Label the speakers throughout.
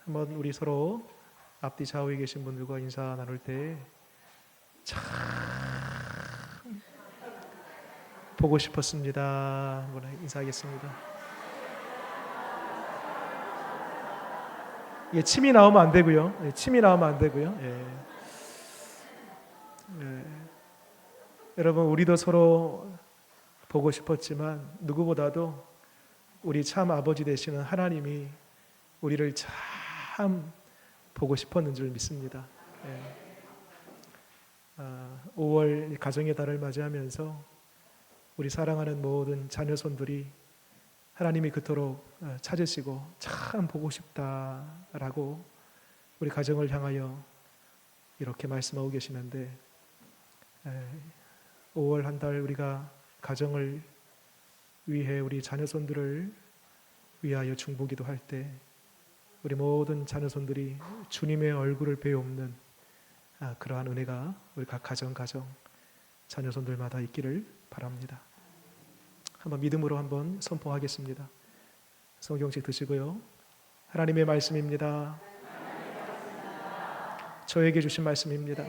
Speaker 1: 한번 우리 서로 앞뒤 좌우에 계신 분들과 인사 나눌 때 참 보고 싶었습니다. 한번 인사하겠습니다. 예, 침이 나오면 안 되고요. 예, 침이 나오면 안 되고요. 예. 예. 여러분, 우리도 서로 보고 싶었지만 누구보다도 우리 참 아버지 되시는 하나님이 우리를 참 보고 싶었는 줄 믿습니다. 예. 5월 가정의 달을 맞이하면서 우리 사랑하는 모든 자녀손들이 하나님이 그토록 찾으시고 참 보고 싶다라고 우리 가정을 향하여 이렇게 말씀하고 계시는데, 5월 한 달 우리가 가정을 위해 우리 자녀손들을 위하여 중보기도 할 때 우리 모든 자녀손들이 주님의 얼굴을 배옵는 그러한 은혜가 우리 각 가정 자녀손들마다 있기를 바랍니다. 한번 믿음으로 한번 선포하겠습니다. 성경책 드시고요. 하나님의 말씀입니다. 저에게 주신 말씀입니다.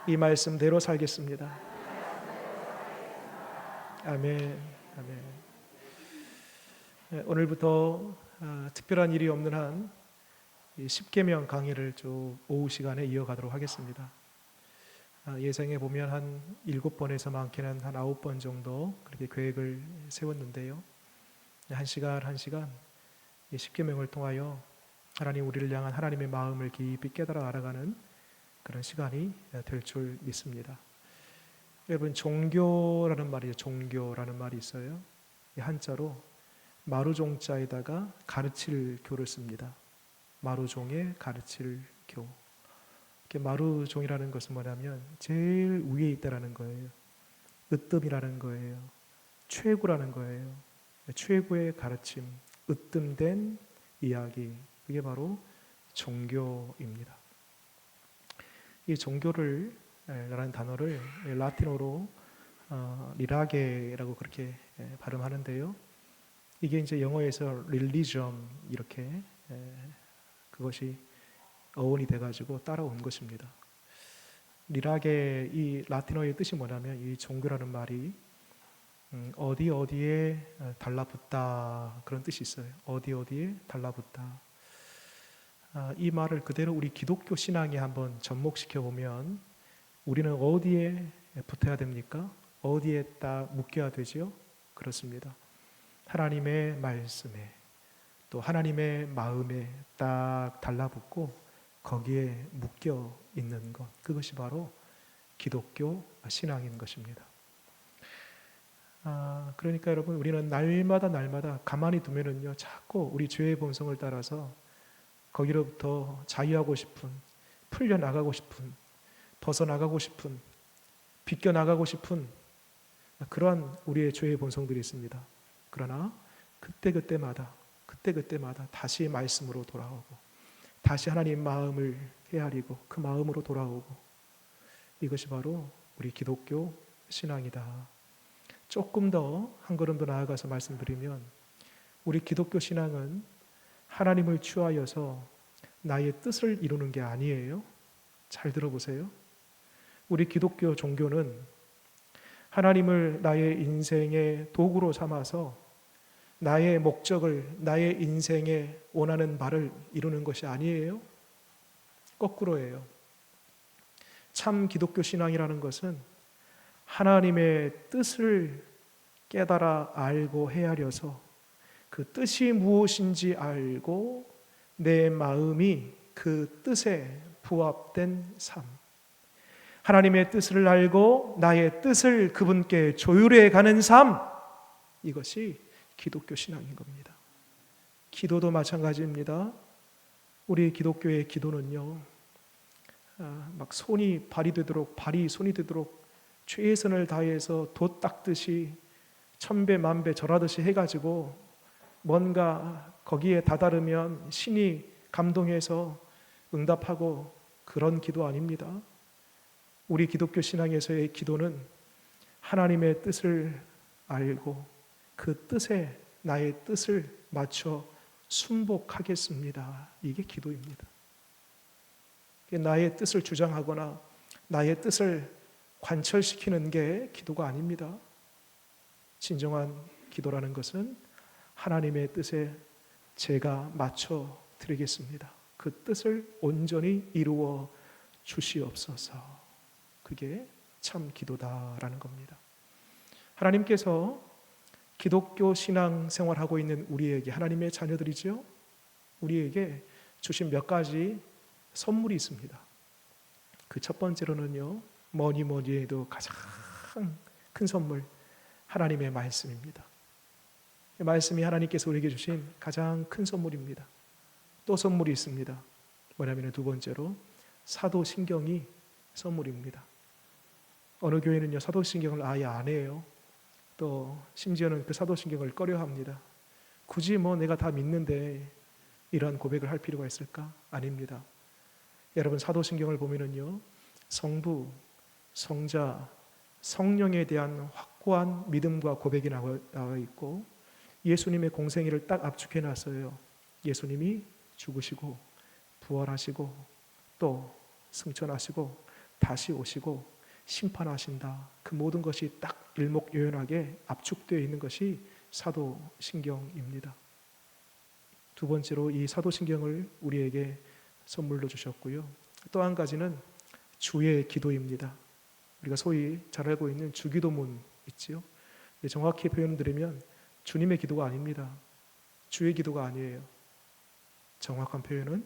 Speaker 1: 이 말씀대로 살겠습니다. 아멘. 아멘. 오늘부터 특별한 일이 없는 한 10계명 강의를 쭉 오후 시간에 이어가도록 하겠습니다. 예상해 보면 한 7번에서 많게는 한 9번 정도 그렇게 계획을 세웠는데요. 한 시간 한 시간 이 10계명을 통하여 하나님 우리를 향한 하나님의 마음을 깊이 깨달아 알아가는 그런 시간이 될 줄 믿습니다. 여러분, 종교라는 말이죠. 종교라는 말이 있어요. 한자로 마루종자에다가 가르칠 교를 씁니다. 마루종에 가르칠 교. 마루종이라는 것은 뭐냐면 제일 위에 있다라는 거예요. 으뜸이라는 거예요. 최고라는 거예요. 최고의 가르침, 으뜸된 이야기, 그게 바로 종교입니다. 이 종교를 라는 단어를 라틴어로 리라게라고 그렇게 발음하는데요. 이게 이제 영어에서 religion 이렇게 그것이 어원이 돼가지고 따라온 것입니다. 리라게 이 라틴어의 뜻이 뭐냐면 이 종교라는 말이 어디에 달라붙다 그런 뜻이 있어요. 어디에 달라붙다. 이 말을 그대로 우리 기독교 신앙에 한번 접목시켜 보면 우리는 어디에 붙어야 됩니까? 어디에 딱 묶여야 되죠? 그렇습니다. 하나님의 말씀에 또 하나님의 마음에 딱 달라붙고 거기에 묶여 있는 것, 그것이 바로 기독교 신앙인 것입니다. 그러니까 여러분, 우리는 날마다 가만히 두면은요, 자꾸 우리 죄의 본성을 따라서 거기로부터 자유하고 싶은, 풀려나가고 싶은, 벗어나가고 싶은, 비껴나가고 싶은 그러한 우리의 죄의 본성들이 있습니다. 그러나 그때마다 다시 말씀으로 돌아오고 다시 하나님 마음을 헤아리고 그 마음으로 돌아오고, 이것이 바로 우리 기독교 신앙이다. 조금 더 한 걸음 더 나아가서 말씀드리면 우리 기독교 신앙은 하나님을 취하여서 나의 뜻을 이루는 게 아니에요. 잘 들어보세요. 우리 기독교 종교는 하나님을 나의 인생의 도구로 삼아서 나의 목적을, 나의 인생에 원하는 바를 이루는 것이 아니에요. 거꾸로예요. 참 기독교 신앙이라는 것은 하나님의 뜻을 깨달아 알고 헤아려서 그 뜻이 무엇인지 알고 내 마음이 그 뜻에 부합된 삶, 하나님의 뜻을 알고 나의 뜻을 그분께 조율해 가는 삶, 이것이 기독교 신앙인 겁니다. 기도도 마찬가지입니다. 우리 기독교의 기도는요, 막 발이 손이 되도록 최선을 다해서 돛 닦듯이 천배 만배 절하듯이 해가지고 뭔가 거기에 다다르면 신이 감동해서 응답하고 그런 기도 아닙니다. 우리 기독교 신앙에서의 기도는 하나님의 뜻을 알고 그 뜻에 나의 뜻을 맞춰 순복하겠습니다. 이게 기도입니다. 나의 뜻을 주장하거나 나의 뜻을 관철시키는 게 기도가 아닙니다. 진정한 기도라는 것은 하나님의 뜻에 제가 맞춰 드리겠습니다. 그 뜻을 온전히 이루어 주시옵소서. 그게 참 기도다라는 겁니다. 하나님께서 기독교 신앙 생활하고 있는 우리에게, 하나님의 자녀들이죠, 우리에게 주신 몇 가지 선물이 있습니다. 그 첫 번째로는요, 뭐니 해도 가장 큰 선물, 하나님의 말씀입니다. 말씀이 하나님께서 우리에게 주신 가장 큰 선물입니다. 또 선물이 있습니다. 뭐냐면 두 번째로 사도신경이 선물입니다. 어느 교회는요, 사도신경을 아예 안 해요. 또 심지어는 그 사도신경을 꺼려합니다. 굳이 내가 다 믿는데 이러한 고백을 할 필요가 있을까? 아닙니다. 여러분, 사도신경을 보면은요, 성부, 성자, 성령에 대한 확고한 믿음과 고백이 나와 있고, 예수님의 공생애를 딱 압축해 놨어요. 예수님이 죽으시고 부활하시고 또 승천하시고 다시 오시고 심판하신다. 그 모든 것이 딱 일목요연하게 압축되어 있는 것이 사도신경입니다. 두 번째로 이 사도신경을 우리에게 선물로 주셨고요. 또 한 가지는 주의 기도입니다. 우리가 소위 잘 알고 있는 주기도문 있지요. 정확히 표현드리면 주님의 기도가 아닙니다. 주의 기도가 아니에요. 정확한 표현은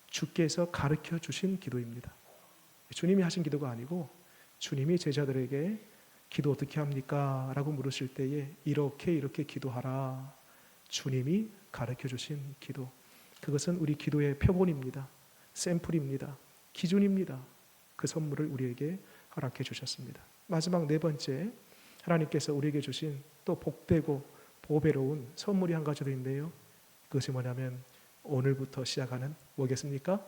Speaker 1: 주께서 가르쳐 주신 기도입니다. 주님이 하신 기도가 아니고 주님이 제자들에게 기도 어떻게 합니까? 라고 물으실 때에 이렇게 기도하라. 주님이 가르쳐 주신 기도. 그것은 우리 기도의 표본입니다. 샘플입니다. 기준입니다. 그 선물을 우리에게 허락해 주셨습니다. 마지막 네 번째, 하나님께서 우리에게 주신 또 복되고 보배로운 선물이 한 가지 더 있는데요. 그것이 뭐냐면 오늘부터 시작하는 뭐겠습니까?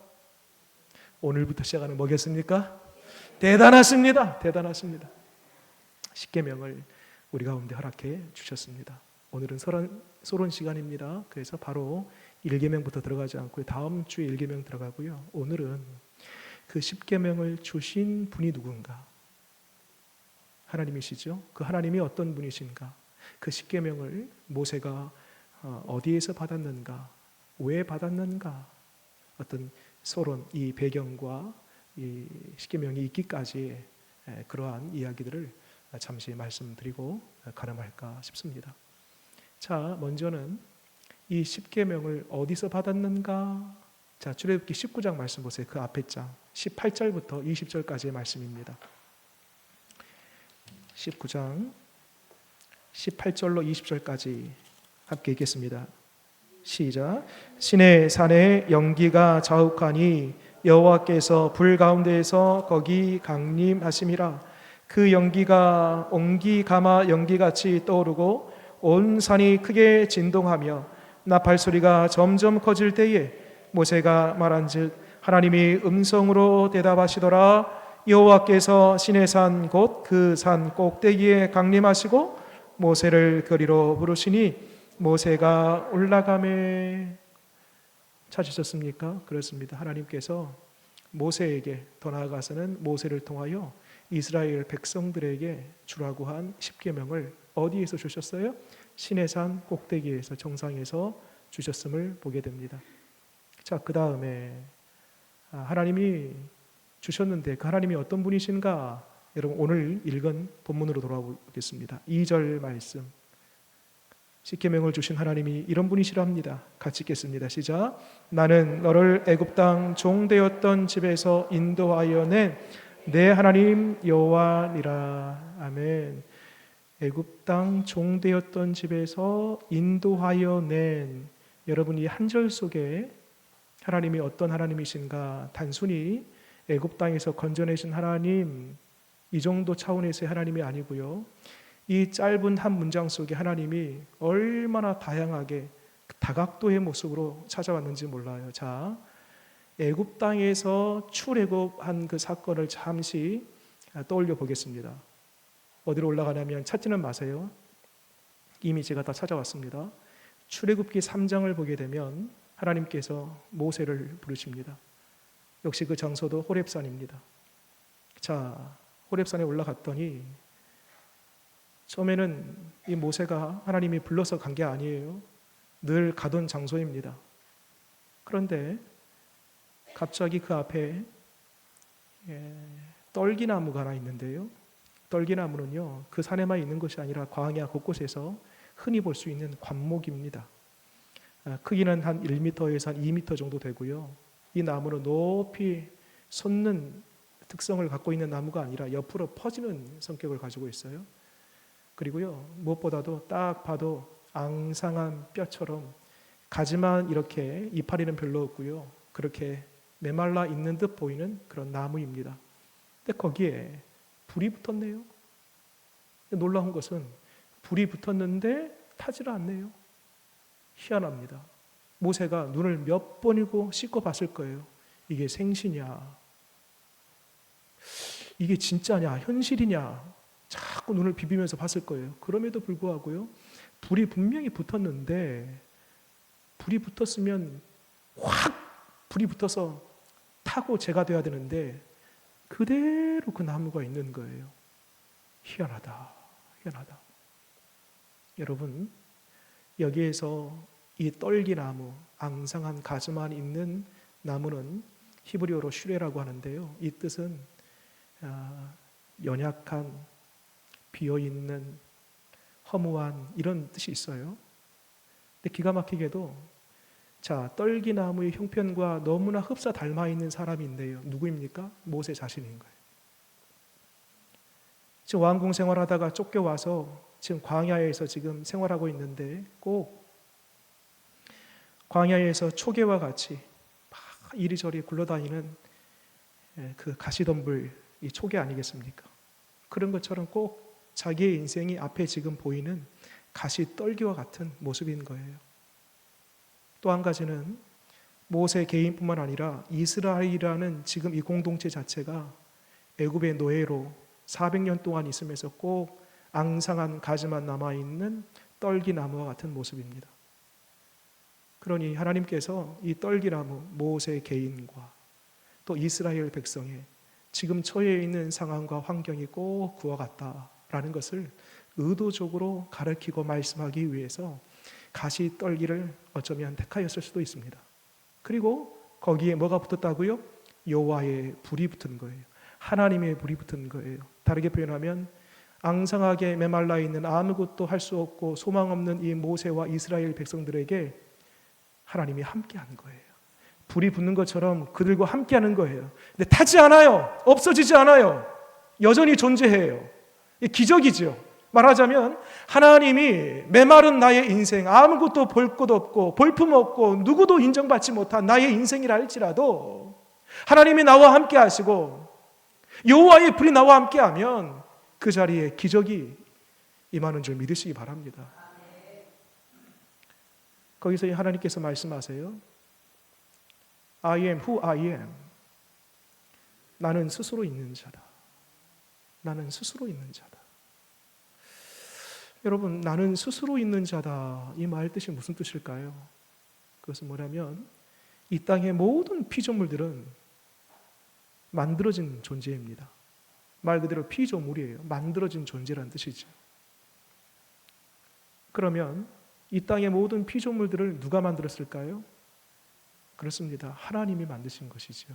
Speaker 1: 오늘부터 시작하는 뭐겠습니까? 대단하십니다. 대단하십니다. 십계명을 우리 가운데 허락해 주셨습니다. 오늘은 소론 시간입니다. 그래서 바로 1계명부터 들어가지 않고 다음 주에 1계명 들어가고요. 오늘은 그 십계명을 주신 분이 누군가? 하나님이시죠. 그 하나님이 어떤 분이신가? 그 십계명을 모세가 어디에서 받았는가? 왜 받았는가? 어떤 소론, 이 배경과 이 십계명이 있기까지 그러한 이야기들을 잠시 말씀드리고 가름할까 싶습니다. 자, 먼저는 이 십계명을 어디서 받았는가? 자, 출애굽기 19장 말씀 보세요. 그 앞에 장 18절부터 20절까지의 말씀입니다. 19장 18절로 20절까지 함께 읽겠습니다. 시작. 시내 산에 연기가 자욱하니 여호와께서 불 가운데에서 거기 강림하심이라. 그 연기가 옹기 가마 연기같이 떠오르고 온 산이 크게 진동하며 나팔 소리가 점점 커질 때에 모세가 말한즉 하나님이 음성으로 대답하시더라. 여호와께서 시내산 곧 그 산 꼭대기에 강림하시고 모세를 거리로 부르시니 모세가 올라가매. 찾으셨습니까? 그렇습니다. 하나님께서 모세에게, 더 나아가서는 모세를 통하여 이스라엘 백성들에게 주라고 한 십계명을 어디에서 주셨어요? 시내산 꼭대기에서, 정상에서 주셨음을 보게 됩니다. 자, 그 다음에 하나님이 주셨는데 그 하나님이 어떤 분이신가? 여러분, 오늘 읽은 본문으로 돌아오겠습니다. 2절 말씀. 십계명을 주신 하나님이 이런 분이시랍니다. 같이 읽겠습니다. 시작. 나는 너를 애굽 땅 종되었던 집에서 인도하여 낸 내 하나님 여호와니라. 아멘. 애굽 땅 종되었던 집에서 인도하여 낸, 여러분, 이 한 절 속에 하나님이 어떤 하나님이신가? 단순히 애굽 땅에서 건져내신 하나님, 이 정도 차원에서의 하나님이 아니고요. 이 짧은 한 문장 속에 하나님이 얼마나 다양하게 다각도의 모습으로 찾아왔는지 몰라요. 자, 애굽 땅에서 출애굽한 그 사건을 잠시 떠올려 보겠습니다. 어디로 올라가냐면 찾지는 마세요. 이미 제가 다 찾아왔습니다. 출애굽기 3장을 보게 되면 하나님께서 모세를 부르십니다. 역시 그 장소도 호렙산입니다. 자, 호렙산에 올라갔더니 처음에는 이 모세가 하나님이 불러서 간 게 아니에요. 늘 가던 장소입니다. 그런데 갑자기 그 앞에 떨기나무가 하나 있는데요. 떨기나무는요, 그 산에만 있는 것이 아니라 광야 곳곳에서 흔히 볼 수 있는 관목입니다. 크기는 한 1m에서 한 2m 정도 되고요. 이 나무는 높이 솟는 특성을 갖고 있는 나무가 아니라 옆으로 퍼지는 성격을 가지고 있어요. 그리고요, 무엇보다도 딱 봐도 앙상한 뼈처럼 가지만 이렇게 이파리는 별로 없고요. 그렇게 메말라 있는 듯 보이는 그런 나무입니다. 근데 거기에 불이 붙었네요. 놀라운 것은 불이 붙었는데 타지를 않네요. 희한합니다. 모세가 눈을 몇 번이고 씻고 봤을 거예요. 이게 생시냐? 이게 진짜냐? 현실이냐? 자꾸 눈을 비비면서 봤을 거예요. 그럼에도 불구하고요, 불이 분명히 붙었는데, 불이 붙었으면 확 불이 붙어서 타고 재가 돼야 되는데 그대로 그 나무가 있는 거예요. 희한하다. 희한하다. 여러분, 여기에서 이 떨기나무, 앙상한 가지만 있는 나무는 히브리어로 슈레라고 하는데요. 이 뜻은 연약한, 비어있는, 허무한 이런 뜻이 있어요. 근데 기가 막히게도 떨기나무의 형편과 너무나 흡사 닮아 있는 사람이 있는데요. 누구입니까? 모세 자신인 거예요. 지금 왕궁 생활하다가 쫓겨와서 지금 광야에서 지금 생활하고 있는데 꼭 광야에서 초계와 같이 막 이리저리 굴러다니는 그 가시덤불, 이 초계 아니겠습니까? 그런 것처럼 꼭 자기의 인생이 앞에 지금 보이는 가시떨기와 같은 모습인 거예요. 또 한 가지는 모세 개인뿐만 아니라 이스라엘이라는 지금 이 공동체 자체가 애굽의 노예로 400년 동안 있으면서 꼭 앙상한 가지만 남아있는 떨기나무와 같은 모습입니다. 그러니 하나님께서 이 떨기나무 모세 개인과 또 이스라엘 백성의 지금 처해 있는 상황과 환경이 꼭 그와 같다라는 것을 의도적으로 가르치고 말씀하기 위해서 가시떨기를 어쩌면 택하였을 수도 있습니다. 그리고 거기에 뭐가 붙었다고요? 여호와의 불이 붙은 거예요. 하나님의 불이 붙은 거예요. 다르게 표현하면 앙상하게 메말라 있는 아무것도 할 수 없고 소망 없는 이 모세와 이스라엘 백성들에게 하나님이 함께한 거예요. 불이 붙는 것처럼 그들과 함께하는 거예요. 근데 타지 않아요. 없어지지 않아요. 여전히 존재해요. 이 기적이죠. 말하자면 하나님이 메마른 나의 인생, 아무것도 볼 것 없고 볼품 없고 누구도 인정받지 못한 나의 인생이라 할지라도 하나님이 나와 함께 하시고 여호와의 불이 나와 함께 하면 그 자리에 기적이 임하는 줄 믿으시기 바랍니다. 거기서 하나님께서 말씀하세요. I am who I am. 나는 스스로 있는 자다. 나는 스스로 있는 자다. 여러분, 나는 스스로 있는 자다. 이 말 뜻이 무슨 뜻일까요? 그것은 뭐냐면 이 땅의 모든 피조물들은 만들어진 존재입니다. 말 그대로 피조물이에요. 만들어진 존재라는 뜻이죠. 그러면 이 땅의 모든 피조물들을 누가 만들었을까요? 그렇습니다. 하나님이 만드신 것이죠.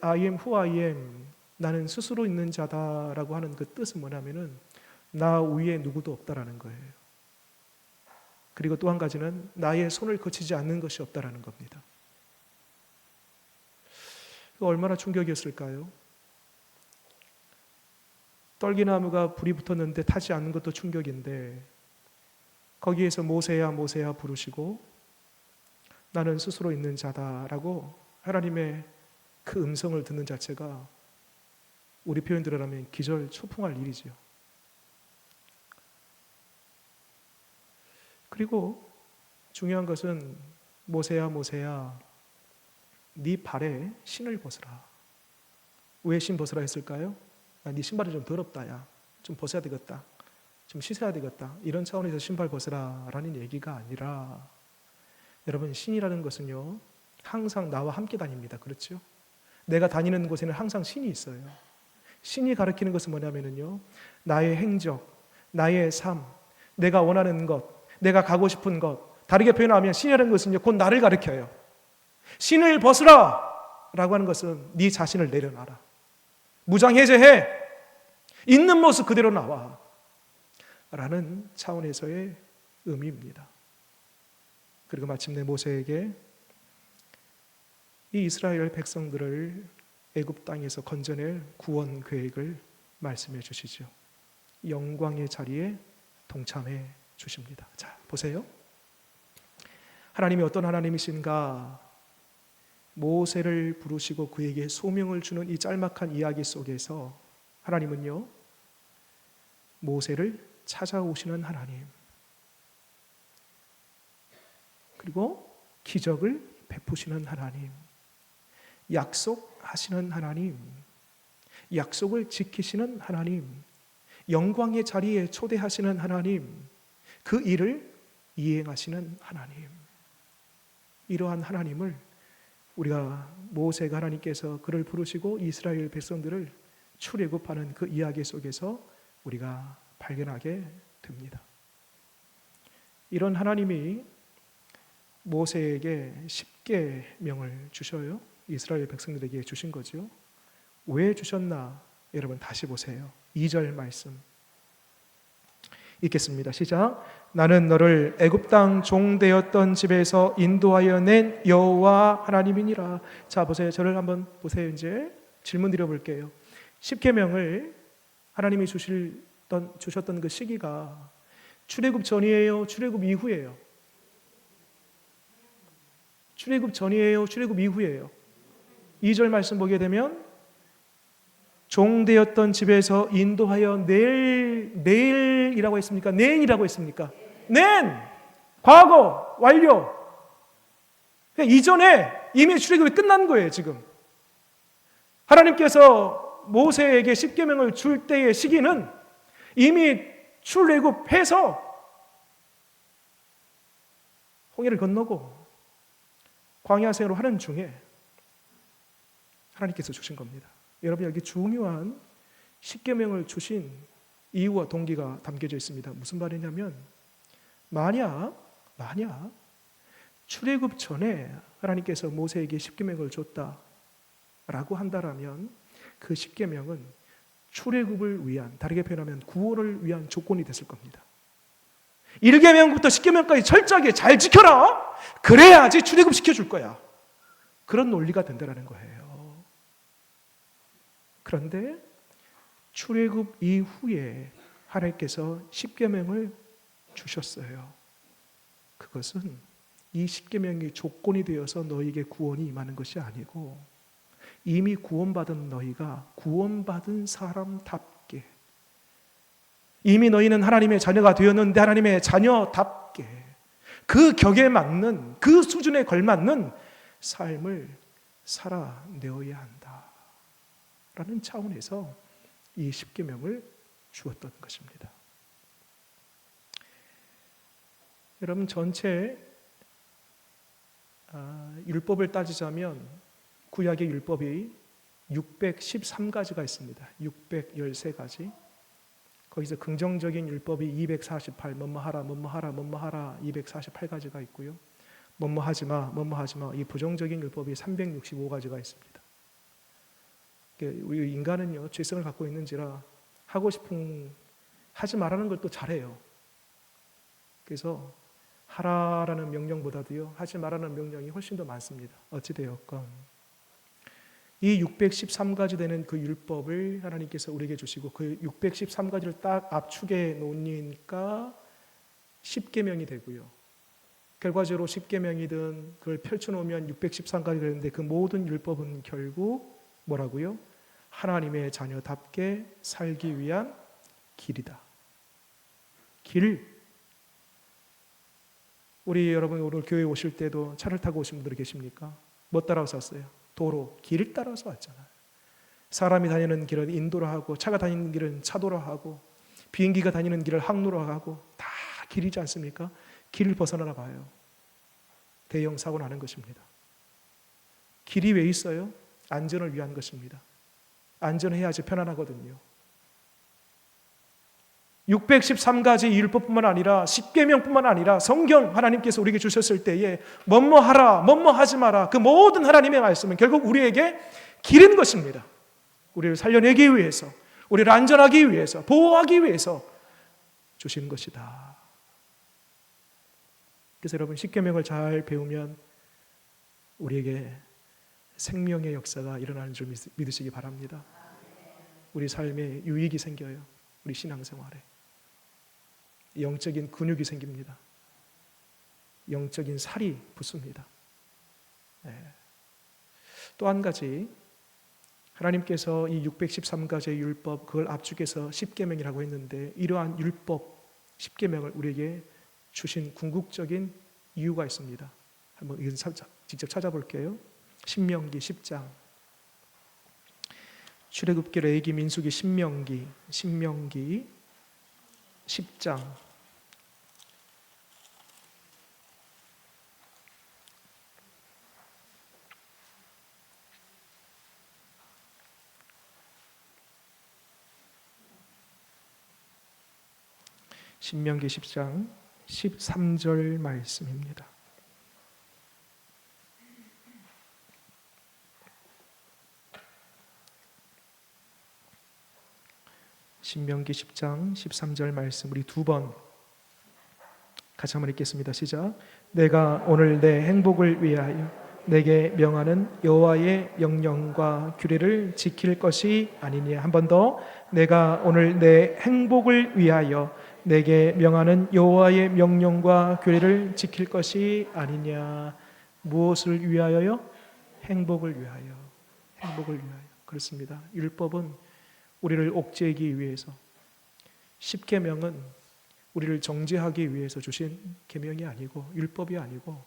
Speaker 1: I am who I am. 나는 스스로 있는 자다라고 하는 그 뜻은 뭐냐면은 나 위에 누구도 없다라는 거예요. 그리고 또 한 가지는 나의 손을 거치지 않는 것이 없다라는 겁니다. 얼마나 충격이었을까요? 떨기나무가 불이 붙었는데 타지 않는 것도 충격인데 거기에서 모세야 모세야 부르시고 나는 스스로 있는 자다라고 하나님의 그 음성을 듣는 자체가 우리 표현대로 하면 기절초풍할 일이죠. 그리고 중요한 것은 모세야 모세야 네 발에 신을 벗으라. 왜 신 벗으라 했을까요? 네 신발이 좀 더럽다. 야, 좀 벗어야 되겠다. 좀 씻어야 되겠다, 이런 차원에서 신발 벗으라라는 얘기가 아니라, 여러분, 신이라는 것은요 항상 나와 함께 다닙니다. 그렇죠? 내가 다니는 곳에는 항상 신이 있어요. 신이 가리키는 것은 뭐냐면요, 나의 행적, 나의 삶, 내가 원하는 것, 내가 가고 싶은 것, 다르게 표현하면 신이라는 것은요 곧 나를 가리켜요. 신을 벗으라 라고 하는 것은 네 자신을 내려놔라, 무장해제해, 있는 모습 그대로 나와 라는 차원에서의 의미입니다. 그리고 마침내 모세에게 이 이스라엘 백성들을 애굽 땅에서 건져낼 구원 계획을 말씀해 주시죠. 영광의 자리에 동참해 주십니다. 자, 보세요. 하나님이 어떤 하나님이신가? 모세를 부르시고 그에게 소명을 주는 이 짤막한 이야기 속에서 하나님은요 모세를 찾아오시는 하나님, 그리고 기적을 베푸시는 하나님, 약속하시는 하나님, 약속을 지키시는 하나님, 영광의 자리에 초대하시는 하나님, 그 일을 이행하시는 하나님, 이러한 하나님을 우리가 모세가 하나님께서 그를 부르시고 이스라엘 백성들을 출애굽하는 그 이야기 속에서 우리가 발견하게 됩니다. 이런 하나님이 모세에게 10계명을 주셔요. 이스라엘 백성들에게 주신 거죠. 왜 주셨나? 여러분 다시 보세요. 2절 말씀 읽겠습니다. 시작. 나는 너를 애굽 땅 종되었던 집에서 인도하여 낸 여호와 하나님이니라. 자, 보세요. 저를 한번 보세요. 이제 질문 드려볼게요. 10계명을 하나님이 주셨던 그 시기가 출애굽 전이에요? 출애굽 이후예요? 출애굽 전이에요? 출애굽 이후예요? 2절 말씀 보게 되면 종되었던 집에서 인도하여 내일이라고 했습니까? 낸이라고 했습니까? 낸! 과거, 완료. 그러니까 이전에 이미 출애굽이 끝난 거예요, 지금. 하나님께서 모세에게 10계명을 줄 때의 시기는 이미 출애굽해서 홍해를 건너고 광야 생활을 하는 중에 하나님께서 주신 겁니다. 여러분, 여기 중요한 10계명을 주신 이유와 동기가 담겨져 있습니다. 무슨 말이냐면 만약 출애굽 전에 하나님께서 모세에게 10계명을 줬다라고 한다면 그 10계명은 출애굽을 위한, 다르게 표현하면 구원을 위한 조건이 됐을 겁니다. 1계명부터 10계명까지 철저하게 잘 지켜라. 그래야지 출애굽 시켜줄 거야. 그런 논리가 된다는 거예요. 그런데 출애굽 이후에 하나님께서 10계명을 주셨어요. 그것은 이 10계명이 조건이 되어서 너희에게 구원이 임하는 것이 아니고 이미 구원받은 너희가 구원받은 사람답게, 이미 너희는 하나님의 자녀가 되었는데 하나님의 자녀답게 그 격에 맞는, 그 수준에 걸맞는 삶을 살아내어야 한다 라는 차원에서 이 10계명을 주었던 것입니다. 여러분, 전체 율법을 따지자면 구약의 율법이 613가지가 있습니다. 613가지. 거기서 긍정적인 율법이 248, 뭐뭐하라, 뭐뭐하라, 뭐뭐하라 248가지가 있고요. 뭐뭐하지마, 뭐뭐하지마, 이 부정적인 율법이 365가지가 있습니다. 우리 인간은요 죄성을 갖고 있는지라 하고 싶은, 하지 말라는 걸 또 잘해요. 그래서 하라라는 명령보다도요 하지 말라는 명령이 훨씬 더 많습니다. 어찌되었건 이 613가지 되는 그 율법을 하나님께서 우리에게 주시고 그 613가지를 딱 압축해 놓으니까 10계명이 되고요. 결과적으로 10계명이든 그걸 펼쳐놓으면 613가지 되는데 그 모든 율법은 결국 뭐라고요? 하나님의 자녀답게 살기 위한 길이다. 길. 우리 여러분 오늘 교회 오실 때도 차를 타고 오신 분들이 계십니까? 뭐 따라서 왔어요? 도로, 길 따라서 왔잖아요. 사람이 다니는 길은 인도로 하고 차가 다니는 길은 차도로 하고 비행기가 다니는 길을 항로로 하고 다 길이지 않습니까? 길을 벗어나나 봐요. 대형 사고 나는 것입니다. 길이 왜 있어요? 안전을 위한 것입니다. 안전해야지 편안하거든요. 613가지 율법뿐만 아니라 10계명뿐만 아니라 성경 하나님께서 우리에게 주셨을 때에 뭐뭐하라 뭐뭐하지 마라, 그 모든 하나님의 말씀은 결국 우리에게 기른 것입니다. 우리를 살려내기 위해서, 우리를 안전하기 위해서, 보호하기 위해서 주신 것이다. 그래서 여러분, 10계명을 잘 배우면 우리에게 생명의 역사가 일어나는 줄 믿으시기 바랍니다. 우리 삶에 유익이 생겨요. 우리 신앙생활에 영적인 근육이 생깁니다. 영적인 살이 붙습니다. 또 한 가지, 하나님께서 이 613가지의 율법, 그걸 압축해서 10계명이라고 했는데, 이러한 율법 10계명을 우리에게 주신 궁극적인 이유가 있습니다. 한번 이건 직접 찾아볼게요. 신명기 10장, 출애굽기, 레위기, 민수기, 신명기 10장. 신명기 10장 13절 말씀입니다. 신명기 10장 13절 말씀, 우리 두 번 같이 한번 읽겠습니다. 시작. 내가 오늘 내 행복을 위하여 내게 명하는 여호와의 명령과 규례를 지킬 것이 아니냐. 한 번 더. 내가 오늘 내 행복을 위하여 내게 명하는 여호와의 명령과 규례를 지킬 것이 아니냐. 무엇을 위하여요? 행복을 위하여. 행복을 위하여. 그렇습니다. 율법은 우리를 옥죄기 위해서, 10계명은 우리를 정죄하기 위해서 주신 계명이 아니고, 율법이 아니고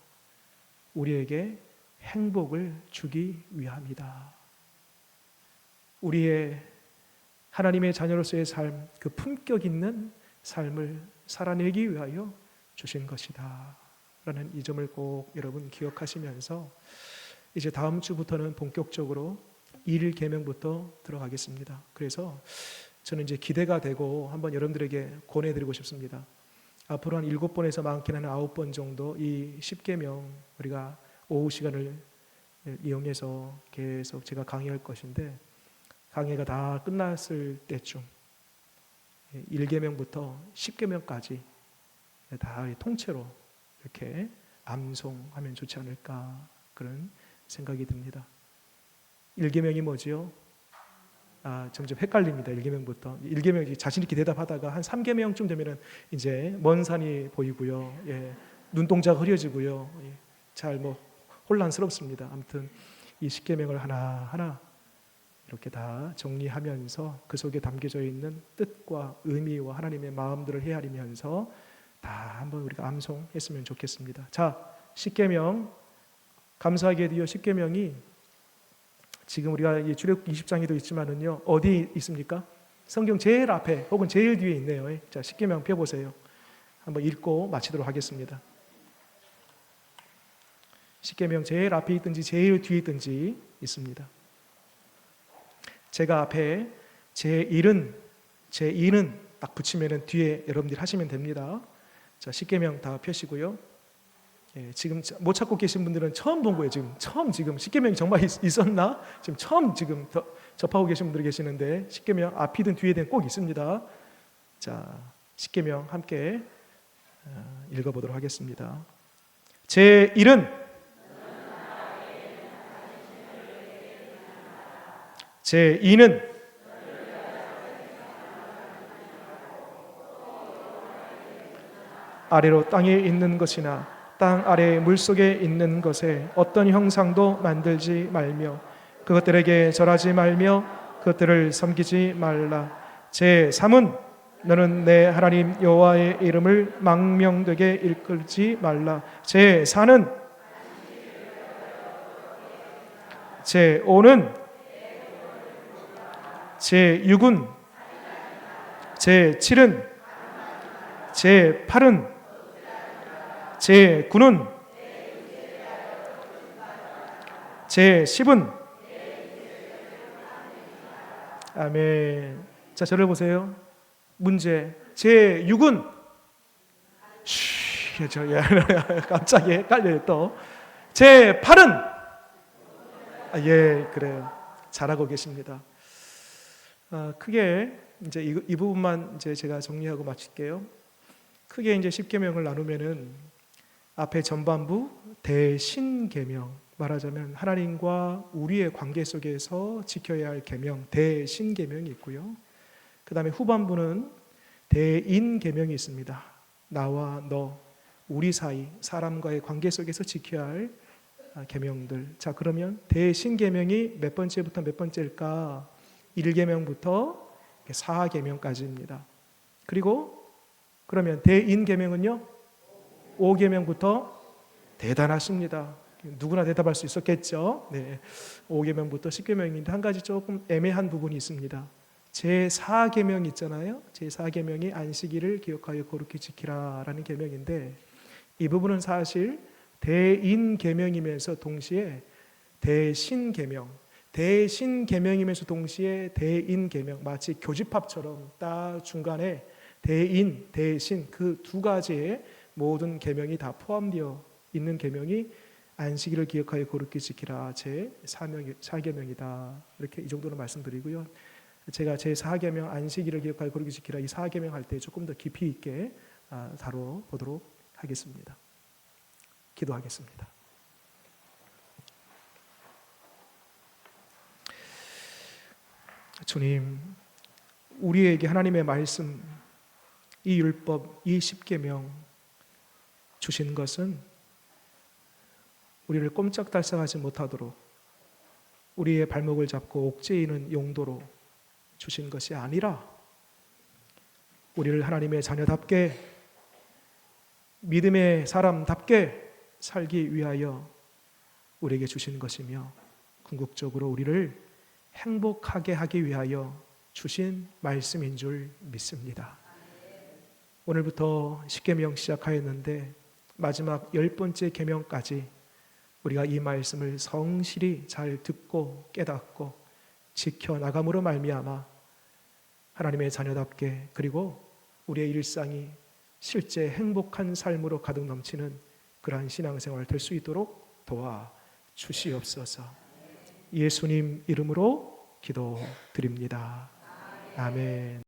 Speaker 1: 우리에게 행복을 주기 위함이다. 우리의 하나님의 자녀로서의 삶, 그 품격 있는 삶을 살아내기 위하여 주신 것이다 라는 이 점을 꼭 여러분 기억하시면서, 이제 다음 주부터는 본격적으로 1계명부터 들어가겠습니다. 그래서 저는 이제 기대가 되고 한번 여러분들에게 권해드리고 싶습니다. 앞으로 한 7번에서 많게는 9번 정도 이 10계명 우리가 오후 시간을 이용해서 계속 제가 강의할 것인데, 강의가 다 끝났을 때쯤 1계명부터 10계명까지 다 통째로 이렇게 암송하면 좋지 않을까, 그런 생각이 듭니다. 1계명이 뭐지요? 점점 헷갈립니다. 1계명부터. 1계명 자신 있게 대답하다가 한 3계명쯤 되면은 이제 먼 산이 보이고요. 눈동자가 흐려지고요. 잘 혼란스럽습니다. 아무튼 이 10계명을 하나하나 이렇게 다 정리하면서 그 속에 담겨져 있는 뜻과 의미와 하나님의 마음들을 헤아리면서 다 한번 우리가 암송했으면 좋겠습니다. 자, 10계명, 감사하게도요, 10계명이 지금 우리가 이 출애굽기 20장에도 있지만은요, 어디 있습니까? 성경 제일 앞에 혹은 제일 뒤에 있네요. 자, 10계명 펴보세요. 한번 읽고 마치도록 하겠습니다. 10계명 제일 앞에 있든지 제일 뒤에 있든지 있습니다. 제가 앞에 제1은 딱 붙이면은 뒤에 여러분들이 하시면 됩니다. 자, 10계명 다 펴시고요. 지금 못 찾고 계신 분들은 처음 본 거예요. 지금 10계명이 정말 있었나? 지금 처음 접하고 계신 분들이 계시는데, 10계명 앞이든 뒤에든 꼭 있습니다. 자, 10계명 함께 읽어보도록 하겠습니다. 제1은 아래로 땅에 있는 것이나 땅 아래 물속에 있는 것에 어떤 형상도 만들지 말며 그것들에게 절하지 말며 그것들을 섬기지 말라. 제3은 너는 내 하나님 여호와의 이름을 망명되게 일컬지 말라. 제4는 제5는 제6은 제7은, 제8은, 제9는, 제10은. 아멘. 자, 저를 보세요. 문제. 제6은 갑자기 헷갈려요 또. 제8은. 예, 그래요. 잘하고 계십니다. 크게 이제 이 부분만 이제 제가 정리하고 마칠게요. 크게 이제 10계명을 나누면은 앞에 전반부 대신계명, 말하자면 하나님과 우리의 관계 속에서 지켜야 할 계명, 대신계명이 있고요. 그 다음에 후반부는 대인계명이 있습니다. 나와 너, 우리 사이, 사람과의 관계 속에서 지켜야 할 계명들. 자, 그러면 대신계명이 몇 번째부터 몇 번째일까? 1계명부터 4계명까지입니다. 그리고 그러면 대인계명은요? 5계명부터. 대단하십니다. 누구나 대답할 수 있었겠죠. 네, 5계명부터 10계명인데 한 가지 조금 애매한 부분이 있습니다. 제4계명 있잖아요. 제4계명이 안식일을 기억하여 거룩히 지키라라는 계명인데, 이 부분은 사실 대인계명이면서 동시에 대신계명, 대신계명이면서 동시에 대인계명, 마치 교집합처럼 딱 중간에 대인, 대신 그 두 가지의 모든 계명이 다 포함되어 있는 계명이 안식일을 기억하여 거룩히 지키라 제4계명이다. 이렇게 이 정도로 말씀드리고요. 제가 제4계명 안식일을 기억하여 거룩히 지키라 이 4계명 할 때 조금 더 깊이 있게 다뤄보도록 하겠습니다. 기도하겠습니다. 주님, 우리에게 하나님의 말씀, 이 율법, 이 10계명 주신 것은 우리를 꼼짝달싹하지 못하도록 우리의 발목을 잡고 옥죄이는 용도로 주신 것이 아니라 우리를 하나님의 자녀답게, 믿음의 사람답게 살기 위하여 우리에게 주신 것이며, 궁극적으로 우리를 행복하게 하기 위하여 주신 말씀인 줄 믿습니다. 오늘부터 10계명 시작하였는데 마지막 10번째 계명까지 우리가 이 말씀을 성실히 잘 듣고 깨닫고 지켜나감으로 말미암아 하나님의 자녀답게, 그리고 우리의 일상이 실제 행복한 삶으로 가득 넘치는 그러한 신앙생활 될 수 있도록 도와 주시옵소서. 예수님 이름으로 기도드립니다. 아멘.